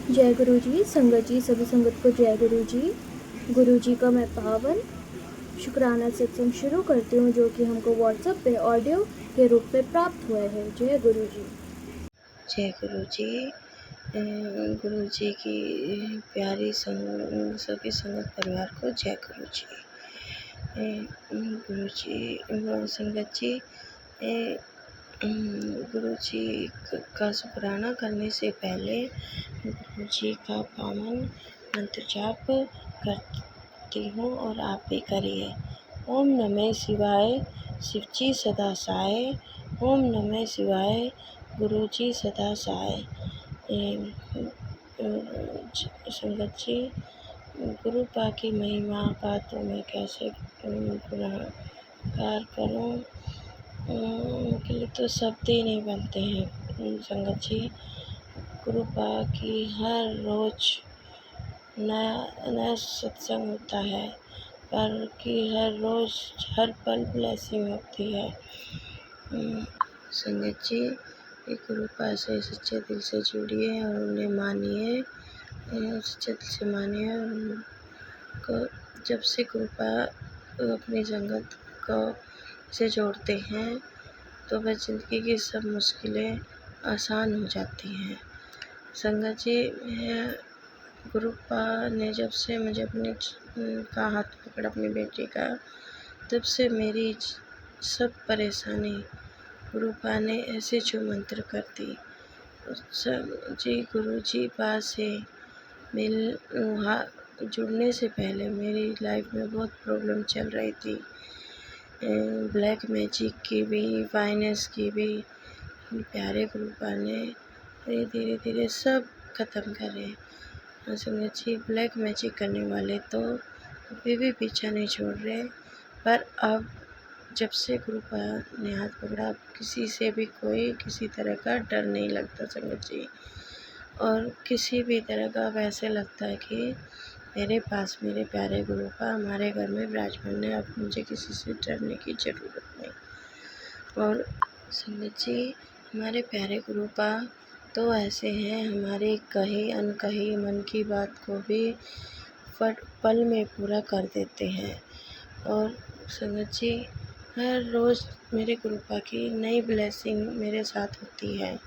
जय गुरु जी। संगत जी, सभी संगत को जय गुरु जी। गुरु जी का मैं पावन शुक्राना सत्संग शुरू करती हूँ, जो कि हमको व्हाट्सएप पे ऑडियो के रूप में प्राप्त हुआ है। जय गुरु जी। जय गुरु जी। गुरु जी की प्यारी सभी संगत परिवार को जय गुरु जी। गुरु जी संगत जी, गुरु जी का शुक्राना करने से पहले गुरु जी का पावन मंत्र जाप करती हूँ और आप भी करिए। ओम नमः शिवाय, शिवजी सदा साय। ओम नमः शिवाय, गुरु जी सदा साय। संगत जी, गुरु पा की महिमा का तो मैं कैसे गुणाकार करूँ, उनके लिए तो शब्द ही नहीं बनते हैं। संगत जी, गुरु पा की हर रोज़ नया नया सत्संग होता है, पर कि हर रोज़ हर पल ब्लेसिंग होती है। संगत जी, एक गुरु पा से सच्चे दिल से जुड़िए और उन्हें मानिए, सच्चे दिल से मानिए। और उनको जब से गुरु पा अपनी संगत को से जोड़ते हैं तो वह ज़िंदगी की सब मुश्किलें आसान हो जाती हैं। संगत जी, गुरु पा ने जब से मुझे अपने का हाथ पकड़ा, अपनी बेटी का, तब से मेरी सब परेशानी गुरु पा ने ऐसे छू मंत्र कर दी। जी, गुरु जी पा से मिल जुड़ने से पहले मेरी लाइफ में बहुत प्रॉब्लम चल रही थी, ब्लैक मैजिक की भी, फाइनेंस की भी। प्यारे गुरु पा ने धीरे धीरे सब ख़त्म करे। संगत जी, ब्लैक मैजिक करने वाले तो अभी भी पीछा नहीं छोड़ रहे, पर अब जब से गुरु पा ने हाथ पकड़ा, किसी से भी कोई किसी तरह का डर नहीं लगता संगत जी। और किसी भी तरह का वैसे लगता है कि मेरे पास मेरे प्यारे गुरु पा हमारे घर में विराजमान है, अब मुझे किसी से डरने की ज़रूरत नहीं। और संगत जी, हमारे प्यारे गुरु पा तो ऐसे हैं, हमारी कही अनकही मन की बात को भी पल में पूरा कर देते हैं। और संगत जी, हर रोज़ मेरे गुरु पा की नई ब्लेसिंग मेरे साथ होती है,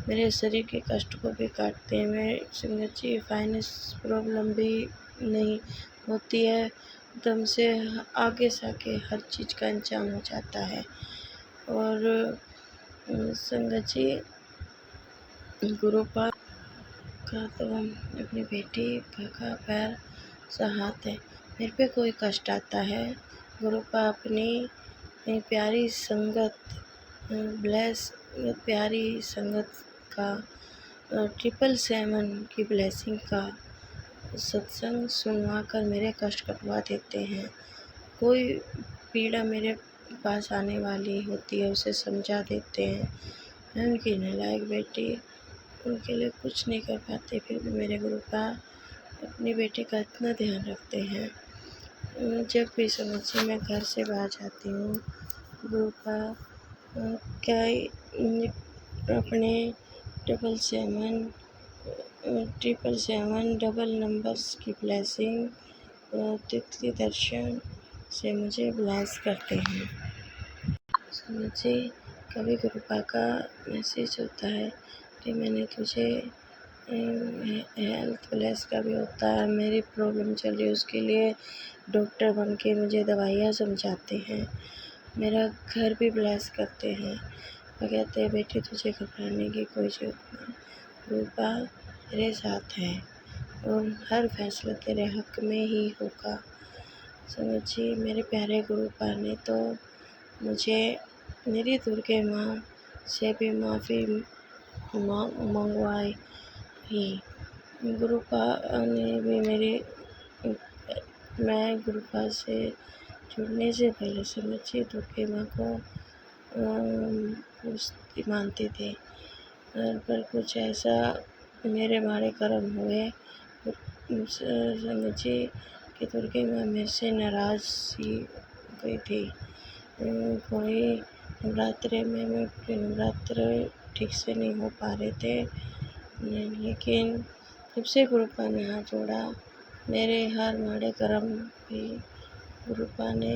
मेरे शरीर के कष्ट को भी काटते हैं। मैं संगत जी, फाइनेंस प्रॉब्लम भी नहीं होती है, एकदम से आगे से आगे हर चीज़ का इंतजाम हो जाता है। और संगत जी, गुरु पा का तो अपनी बेटी का पैर सा हाथ है। मेरे पे कोई कष्ट आता है, गुरु पा अपनी प्यारी संगत प्यारी संगत का 777 की ब्लेसिंग का सत्संग सुनवा कर मेरे कष्ट कटवा देते हैं। कोई पीड़ा मेरे पास आने वाली होती है उसे समझा देते हैं। मैं उनकी नालायक बेटी, उनके लिए कुछ नहीं कर पाते, फिर भी मेरे गुरु पा अपनी बेटी का इतना ध्यान रखते हैं। जब भी समझिए मैं घर से बाहर जाती हूँ, गुरु पा क्या अपने 777 डबल नंबर्स की ब्लेसिंग तिथि दर्शन से मुझे ब्लेस करते हैं। मुझे कभी गुरु पा का मैसेज होता है कि मैंने तुझे हेल्थ ब्लेस का भी होता है, मेरी प्रॉब्लम चल रही है उसके लिए डॉक्टर बन के मुझे दवाइयाँ समझाते हैं, मेरा घर भी ब्लेस करते हैं। वो कहते हैं बेटी तुझे घबराने की कोई ज़रूरत नहीं, गुरु पा तेरे साथ है और हर फैसला तेरे हक में ही होगा। समझिए, मेरे प्यारे गुरु पा ने तो मुझे मेरी दुर्गे माँ से भी माफ़ी मंगवाई ही। गुरु पा ने भी मैं गुरु पा से जुड़ने से पहले समझिए दुर्गे माँ को मानते थे, पर कुछ ऐसा मेरे माड़े कर्म हुए समझिए कि दुर्गे माँ मेरे से नाराज़ सी हो गई थी। कोई नवरात्रे में नवरात्र ठीक से नहीं हो पा रहे थे, लेकिन जब से गुरुपा ने हाथ जोड़ा, मेरे हर माड़े कर्म भी गुरुपा ने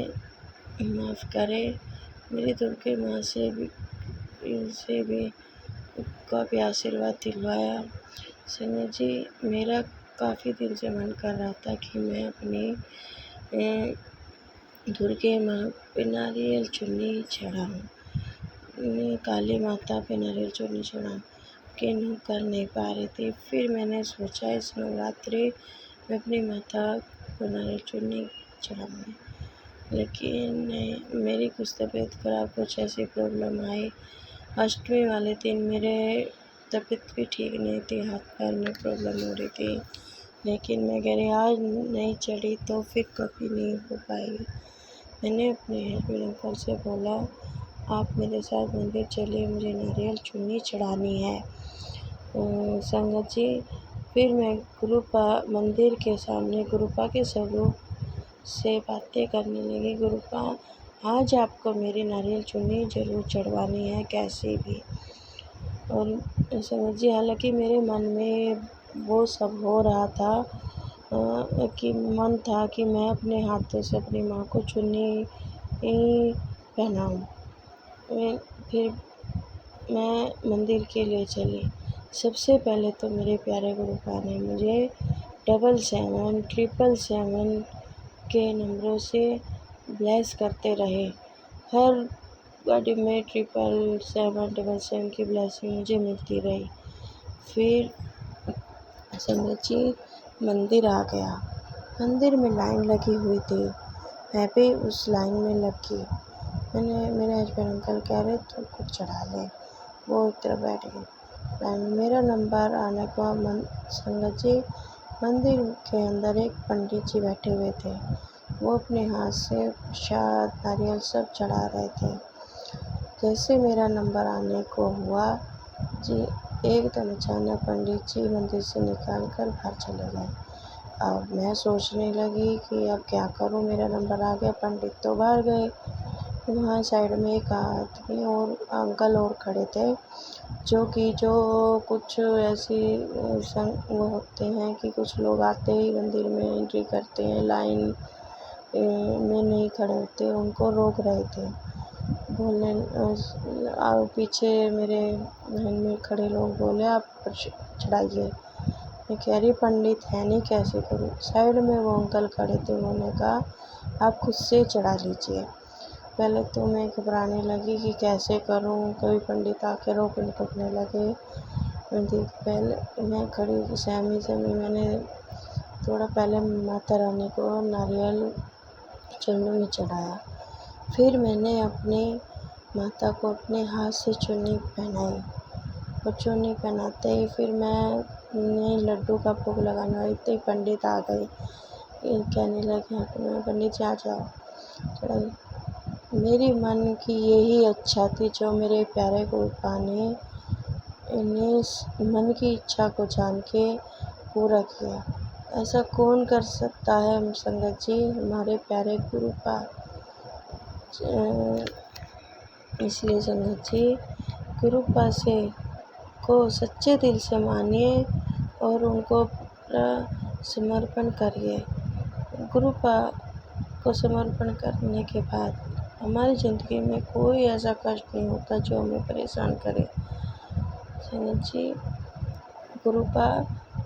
माफ़ करे। मेरी दुर्गे माँ से भी काफ़ी आशीर्वाद दिलवाया। संगत जी, मेरा काफ़ी दिन से मन कर रहा था कि मैं अपनी दुर्गे माँ पे नारियल चुन्नी चढ़ाऊँ, काली माता पे नारियल चुन्नी चढ़ाऊँ, लेकिन कर नहीं पा रही थी। फिर मैंने सोचा इस नवरात्रि में अपनी माता को नारियल चुन्नी चढ़ाऊँगी, लेकिन मेरी कुछ तबीयत खराब, कुछ ऐसी प्रॉब्लम आई। अष्टमी वाले दिन मेरे तबीयत भी ठीक नहीं थी, हाथ पैर में प्रॉब्लम हो रही थी, लेकिन मैं कह रही आज नहीं चढ़ी तो फिर कभी नहीं हो पाएगी। मैंने अपने हस्बैंड अंकल से बोला, आप मेरे साथ मंदिर चलिए, मुझे नारियल चुन्नी चढ़ानी है। संगत जी, फिर मैं गुरुपा मंदिर के सामने गुरुपा के स्वरूप से बातें करने लगी। गुरुपा, आज आपको मेरी नारियल चुन्नी ज़रूर चढ़वानी है, कैसे भी। और संगत जी, हालांकि मेरे मन में वो सब हो रहा था कि मन था कि मैं अपने हाथों से अपनी माँ को चुन्नी पहनाऊँ। फिर मैं मंदिर के लिए चली। सबसे पहले तो मेरे प्यारे गुरुपा ने मुझे 777 777 के नंबरों से ब्लेस करते रहे। हर गाड़ी में 777 की ब्लेसिंग मुझे मिलती रही। फिर संगत जी, मंदिर आ गया। मंदिर में लाइन लगी हुई थी, मैं भी उस लाइन में लग गई। मेरे हस्बैंड अंकल कह रहे तू कुछ चढ़ा ले, वो एक तरफ बैठ गए। लाइन में मेरा नंबर आने को संगत जी, मंदिर के अंदर एक पंडित जी बैठे हुए थे। वो अपने हाथ से प्रसाद नारियल सब चढ़ा रहे थे। जैसे मेरा नंबर आने को हुआ जी, एकदम अचानक पंडित जी मंदिर से निकाल कर बाहर चले गए। अब मैं सोचने लगी कि अब क्या करूं, मेरा नंबर आ गया, पंडित तो बाहर गए। वहाँ साइड में एक आदमी और अंकल और खड़े थे, जो कुछ ऐसी वो होते हैं कि कुछ लोग आते ही मंदिर में एंट्री करते हैं, लाइन में नहीं खड़े होते, उनको रोक रहे थे। बोले पीछे मेरे लाइन में खड़े लोग बोले आप चढ़ाइए। मैं कह रही पंडित है नहीं, कैसे करूँ। साइड में वो अंकल खड़े थे, उन्होंने कहा आप खुद से चढ़ा लीजिए। पहले तो मैं घबराने लगी कि कैसे करूँ, कोई पंडित आके रोकने लगे। पहले मैं खड़ी सहमी मैंने थोड़ा पहले माता रानी को नारियल चुन्नी में चढ़ाया। फिर मैंने अपनी माता को अपने हाथ से चुन्नी पहनाई, और चुन्नी पहनाते ही फिर मैं लड्डू का भोग लगाने वाली थी, पंडित आ गए। कहने लगे पंडित जी आ जाओ, चढ़ाई। मेरी मन की यही इच्छा थी जो मेरे प्यारे गुरुपा ने मन की इच्छा को जान के पूरा किया। ऐसा कौन कर सकता है संगत जी, हमारे प्यारे गुरुपा। इसलिए संगत जी, गुरुपा को सच्चे दिल से मानिए और उनको समर्पण करिए। गुरुपा को समर्पण करने के बाद हमारी ज़िंदगी में कोई ऐसा कष्ट नहीं होता जो हमें परेशान करे। संगत जी, गुरुपा,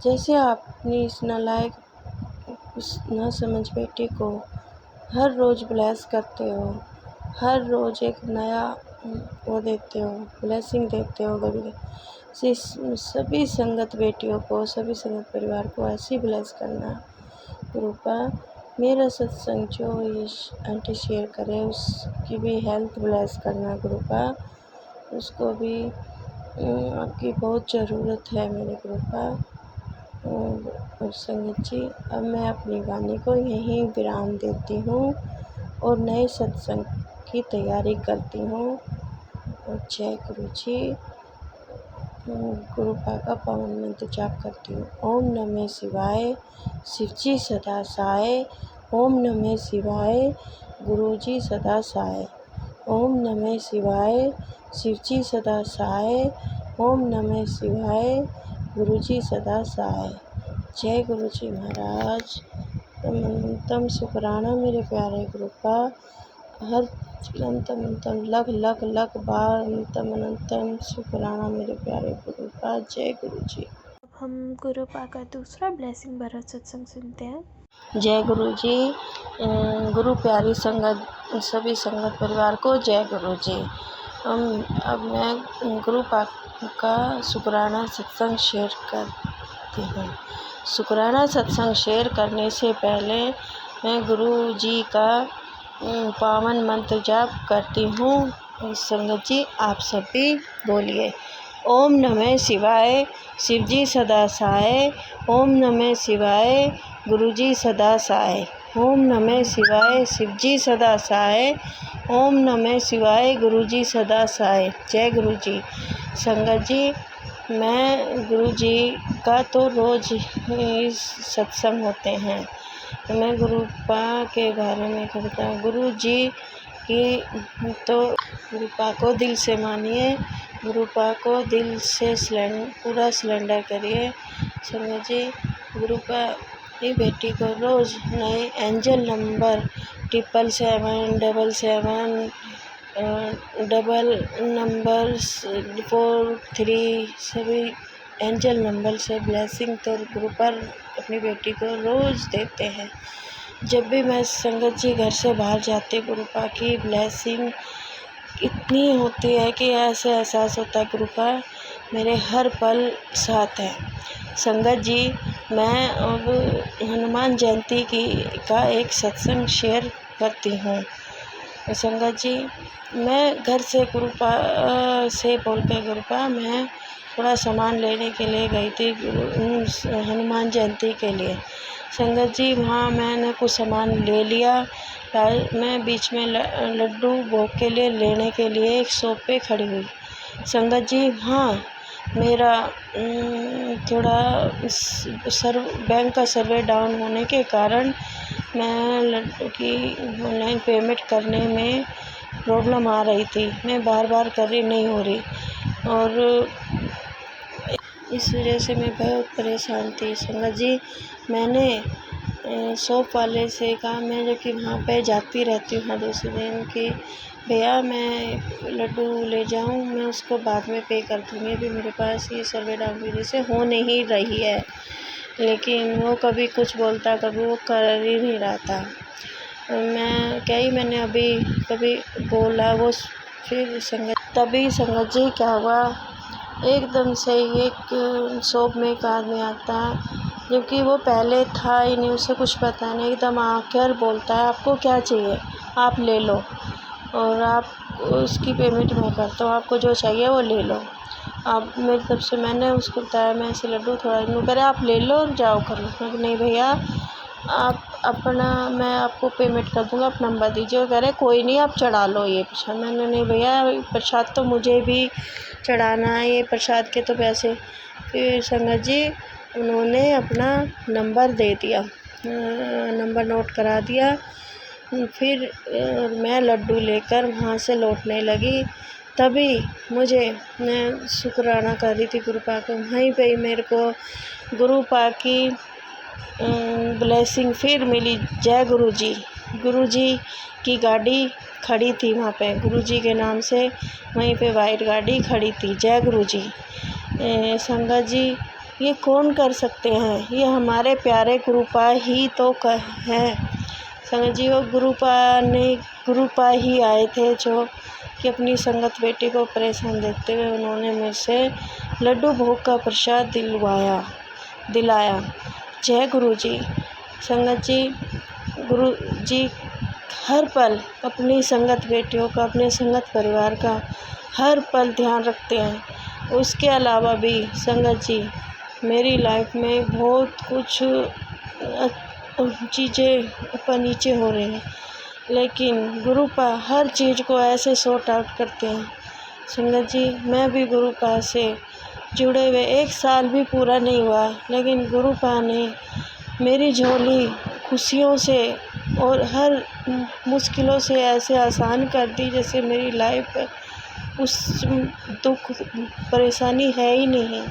जैसे आप अपनी इस नालायक न समझ बेटी को हर रोज़ ब्लेस करते हो, हर रोज़ एक नया वो देते हो, ब्लेसिंग देते हो, कभी सभी संगत बेटियों को, सभी संगत परिवार को ऐसे ही ब्लेस करना। गुरुपा, मेरा सत्संग जो ये आंटी शेयर करे उसकी भी हेल्थ ब्लेस करना। गुरुपा, उसको भी आपकी बहुत ज़रूरत है मेरे गुरुपा। और संगत जी, अब मैं अपनी वाणी को यहीं विराम देती हूँ और नए सत्संग की तैयारी करती हूँ। और जय गुरु जी। गुरुपा का पावन मंत्र जाप करती हूँ। ओम नमः शिवाय, शिवजी सदा सहाय। ओम नमः शिवाय, गुरुजी सदा सहाय। ओम नमः शिवाय, शिवजी सदा सहाय। ओम नमः शिवाय, गुरुजी सदा सहाय। जय गुरु जी महाराज। अनंतम शुक्राना मेरे प्यारे गुरुपा। हर अनंतम लख बार अनंतम शुक्राना मेरे प्यारे गुरुपा। जय गुरु जी। अब हम गुरुपा का दूसरा ब्लेसिंग भरा सत्संग सुनते हैं। जय गुरु जी। गुरु प्यारी संगत, सभी संगत परिवार को जय गुरु जी। अब मैं गुरुपा का शुक्राना सत्संग शेयर करती हूँ। शुक्राना सत्संग शेयर करने से पहले मैं गुरु जी का पावन मंत्र जाप करती हूँ। संगत जी आप सभी बोलिए। ओम नमः शिवाय, शिवजी सदा सहाय। ओम नमः शिवाय, गुरुजी सदा सहाय। ओम नमः शिवाय, शिवजी सदा सहाय। ओम नमः शिवाय, गुरुजी सदा सहाय। जय गुरु जी। संगत जी, मैं गुरु जी का तो रोज़ ही सत्संग होते हैं। मैं गुरुपा के बारे में करता हूँ। गुरु जी की तो गुरुपा को दिल से मानिए, गुरुपा को दिल से पूरा सिलेंडर करिए। संगत जी, गुरुपा की बेटी को रोज़ नए एंजल नंबर 777 डबल नंबर 43 सभी एंजल नंबर से ब्लेसिंग तो गुरुपा अपनी बेटी को रोज़ देते हैं। जब भी मैं संगत जी घर से बाहर जाती, गुरुपा की ब्लेसिंग इतनी होती है कि ऐसे एहसास होता है गुरुपा मेरे हर पल साथ है। संगत जी, मैं अब हनुमान जयंती का एक सत्संग शेयर करती हूँ। संगत जी, मैं घर से गुरुपा से बोल के गुरुपा मैं थोड़ा सामान लेने के लिए गई थी हनुमान जयंती के लिए। संगत जी, वहाँ मैंने कुछ सामान ले लिया। मैं बीच में लड्डू भोग के लिए लेने के लिए एक शॉप पे खड़ी हुई। संगत जी, हाँ मेरा थोड़ा बैंक का सर्वर डाउन होने के कारण मैं लड्डू की ऑनलाइन पेमेंट करने में प्रॉब्लम आ रही थी। मैं बार कर रही नहीं हो रही और इस वजह से मैं बहुत परेशान थी। संगत जी, मैंने शॉप वाले से कहा, मैं जो कि वहाँ पे जाती रहती हूँ हर दूसरे दिन, कि भैया मैं लड्डू ले जाऊँ, मैं उसको बाद में पे कर दूँगी, अभी मेरे पास ये सर्वे डाउन की वजह से हो नहीं रही है। लेकिन वो कभी कुछ बोलता, कभी वो कर ही नहीं रहा था। मैंने अभी कभी बोला वो फिर तभी संगत जी क्या हुआ, एकदम से एक शॉप में एक आदमी आता है, जबकि वो पहले था ही नहीं, उसे कुछ पता नहीं, एकदम आकर बोलता है आपको क्या चाहिए आप ले लो और आप उसकी पेमेंट मैं करता हूँ, आपको जो चाहिए वो ले लो। आप मेरी तरफ से मैंने उसको बताया मैं ऐसे लड्डू थोड़ा करे आप ले लो और जाओ कर लो। मैं नहीं भैया आप अपना मैं आपको पेमेंट कर दूँगा, आप नंबर दीजिए। वो कह रहे कोई नहीं आप चढ़ा लो ये प्रसाद। मैंने नहीं भैया प्रसाद तो मुझे भी चढ़ाना है, ये प्रसाद के तो पैसे। फिर संगत जी उन्होंने अपना नंबर दे दिया, नंबर नोट करा दिया। फिर मैं लड्डू लेकर वहाँ से लौटने लगी, तभी मैं शुक्राना कर रही थी गुरुपा को। वहीं पे ही मेरे को गुरुपा की ब्लेसिंग फिर मिली। जय गुरु जी। गुरु जी की गाड़ी खड़ी थी वहाँ पे, गुरु जी के नाम से वहीं पे वाइट गाड़ी खड़ी थी। जय गुरु जी। संगत जी, ये कौन कर सकते हैं, ये हमारे प्यारे गुरुपा ही तो है। संगत जी, वो गुरुपा ही आए थे जो कि अपनी संगत बेटी को परेशान देखते हुए उन्होंने मुझसे लड्डू भोग का प्रसाद दिलाया। जय गुरु जी। संगत जी, गुरु जी हर पल अपनी संगत बेटियों का, अपने संगत परिवार का हर पल ध्यान रखते हैं। उसके अलावा भी संगत जी मेरी लाइफ में बहुत कुछ चीज़ें ऊपर नीचे हो रही हैं, लेकिन गुरुपा हर चीज़ को ऐसे सॉर्ट आउट करते हैं। संगत जी, मैं भी गुरुपा से जुड़े हुए 1 साल भी पूरा नहीं हुआ, लेकिन गुरुपा ने मेरी झोली खुशियों से और हर मुश्किलों से ऐसे आसान कर दी जैसे मेरी लाइफ उस दुख परेशानी है ही नहीं।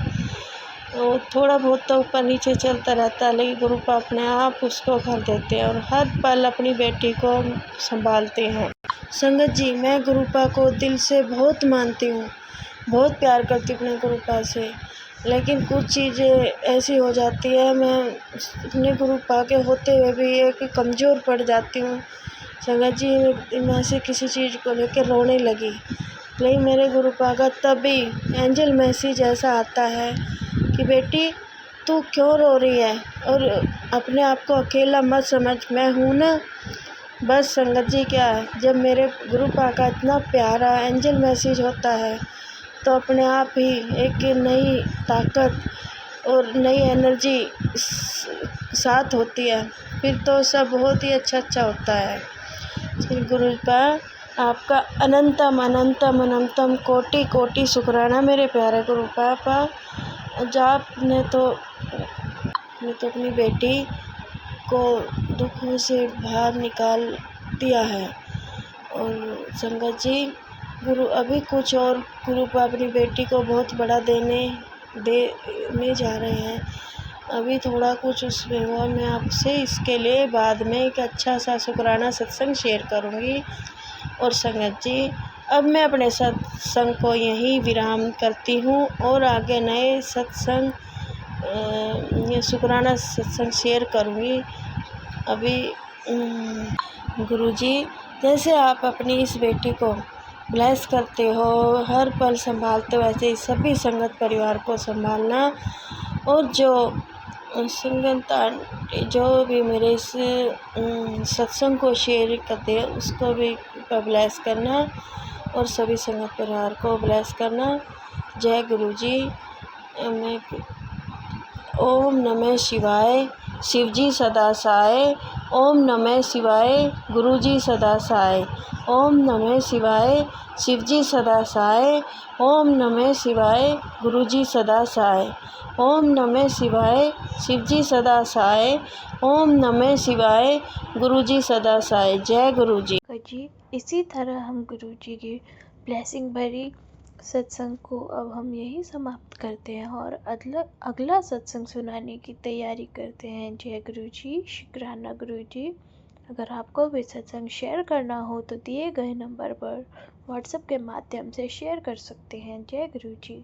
और थोड़ा बहुत तो ऊपर नीचे चलता रहता है, लेकिन गुरुपा अपने आप उसको कर देते हैं और हर पल अपनी बेटी को संभालते हैं। संगत जी, मैं गुरुपा को दिल से बहुत मानती हूँ, बहुत प्यार करती हूँ अपने गुरुपा से, लेकिन कुछ चीज़ें ऐसी हो जाती है, मैं अपने गुरुपा के होते हुए भी एक कमज़ोर पड़ जाती हूँ। संगत जी, मैं ऐसे किसी चीज़ को लेकर रोने लगी, लेकिन मेरे गुरुपा का तभी एंजल मैसेज ऐसा आता है कि बेटी तू क्यों रो रही है और अपने आप को अकेला मत समझ, मैं हूँ ना। बस संगत जी, क्या है, जब मेरे गुरुपा का इतना प्यारा एंजल मैसेज होता है तो अपने आप ही एक नई ताकत और नई एनर्जी साथ होती है, फिर तो सब बहुत ही अच्छा होता है। श्री गुरुपा आपका अनंतम अनंतम अनंतम कोटि कोटि शुक्राना मेरे प्यारे गुरुपा। जो आपने तो अपनी बेटी को दुखों से बाहर निकाल दिया है। और संगत जी, गुरु अभी कुछ और गुरुपा अपनी बेटी को बहुत बड़ा देने जा रहे हैं। अभी थोड़ा कुछ उसमें हुआ, मैं आपसे इसके लिए बाद में एक अच्छा सा शुक्राना सत्संग शेयर करूँगी। और संगत जी, अब मैं अपने सत्संग को यहीं विराम करती हूँ और आगे नए सत्संग ये शुक्राना सत्संग शेयर करूँगी। अभी गुरुजी, जैसे आप अपनी इस बेटी को ब्लेस करते हो, हर पल संभालते हो, वैसे ही सभी संगत परिवार को संभालना। और जो संगत जो भी मेरे इस सत्संग को शेयर करते हैं उसको भी ब्लेस करना और सभी संगत परिवार को ब्लेस करना। जय गुरुजी। मैं ओम नमः शिवाय, शिवजी सदा सहाय। ओम नमः शिवाय, गुरुजी सदा सहाय। ओम नमः शिवाय, शिवजी सदा सहाय। ओम नमः शिवाय, गुरुजी सदा सहाय। ओम नमः शिवाय, शिवजी सदा सहाय। ओम नमः शिवाय, गुरुजी सदा सहाय। जय गुरुजी। जी, इसी तरह हम गुरुजी की ब्लेसिंग भरी सत्संग को अब हम यही समाप्त करते हैं और अगला सत्संग सुनाने की तैयारी करते हैं। जय गुरुजी, शुक्राना गुरुजी। अगर आपको भी सत्संग शेयर करना हो तो दिए गए नंबर पर व्हाट्सएप के माध्यम से शेयर कर सकते हैं। जय गुरुजी।